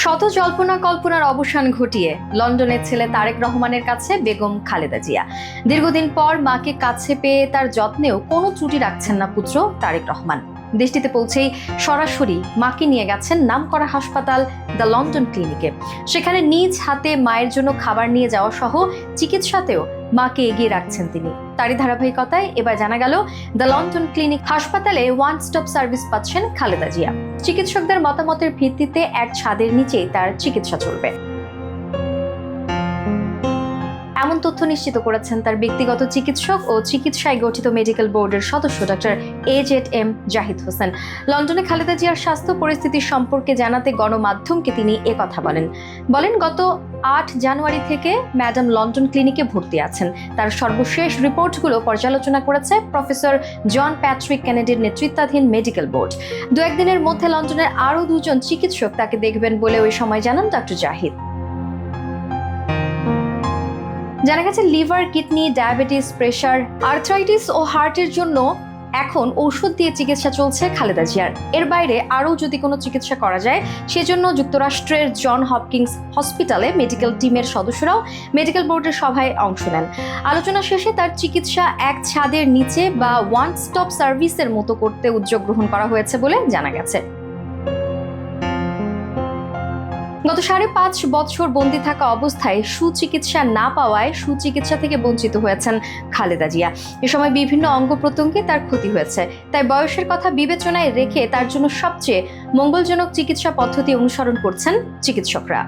শত জল্পনা কল্পনার অবসান ঘটিয়ে লন্ডনের ছেলে তারেক রহমানের কাছে বেগম খালেদা জিয়া। দীর্ঘদিন পর মাকে কাছে পেয়ে তার যত্নেও কোনো ত্রুটি রাখছেন না পুত্র তারেক রহমান। দেশটিতে পৌঁছেই সরাসরি মাকে নিয়ে গেছেন নামকরা হাসপাতাল দ্য লন্ডন ক্লিনিকে। সেখানে নিজ হাতে মায়ের জন্য খাবার নিয়ে যাওয়া সহ চিকিৎসাতেও মাকে এগিয়ে রাখছেন তিনি। তারই ধারাবাহিকতায় এবার জানা গেল দ্য লন্ডন ক্লিনিক হাসপাতালে ওয়ান স্টপ সার্ভিস পাচ্ছেন খালেদা জিয়া। চিকিৎসকদের মতামতের ভিত্তিতে এক ছাদের নিচেই তার চিকিৎসা চলবে, এমন তথ্য নিশ্চিত করেছেন তার ব্যক্তিগত চিকিৎসক ও চিকিৎসায় গঠিত মেডিকেল বোর্ডের সদস্য ডক্টর AZM জাহিদ হোসেন। লন্ডনে খালেদা জিয়ার স্বাস্থ্য পরিস্থিতি সম্পর্কে জানাতে গণমাধ্যমকে তিনি একথা বলেন গত 8 জানুয়ারি থেকে ম্যাডাম লন্ডন ক্লিনিকে ভর্তি আছেন। তার সর্বশেষ রিপোর্টগুলো পর্যালোচনা করেছে প্রফেসর জন প্যাট্রিক কেনেডির নেতৃত্বাধীন মেডিকেল বোর্ড। 2-1 দিনের মধ্যে লন্ডনের আরও 2 জন চিকিৎসক তাকে দেখবেন বলে ওই সময় জানান ডক্টর জাহিদ। জানা গেছে liver, kidney, diabetes, pressure, arthritis ও হার্টের জন্য এখন ঔষধ দিয়ে চিকিৎসা চলছে খালেদা জিয়ার। এর বাইরে আরও যদি কোনো চিকিৎসা করা যায় সেজন্য যুক্তরাষ্ট্রের জন হপকিন্স হসপিটালে মেডিকেল টিমের সদস্যরাও মেডিকেল বোর্ডের সভায় অংশ নেন। আলোচনা শেষে তার চিকিৎসা এক ছাদের নিচে বা ওয়ান স্টপ সার্ভিসের মতো করতে উদ্যোগ গ্রহণ করা হয়েছে বলে জানা গেছে। গত 5.5 বছর বন্দী থাকা অবস্থায় সুচিকিৎসা না পাওয়ায় সুচিকিৎসা থেকে বঞ্চিত হয়েছেন খালেদা জিয়া। এ সময় বিভিন্ন অঙ্গ প্রত্যঙ্গে তার ক্ষতি হয়েছে। তাই বয়সের কথা বিবেচনায় রেখে তার জন্য সবচেয়ে মঙ্গলজনক চিকিৎসা পদ্ধতি অনুসরণ করছেন চিকিৎসকরা।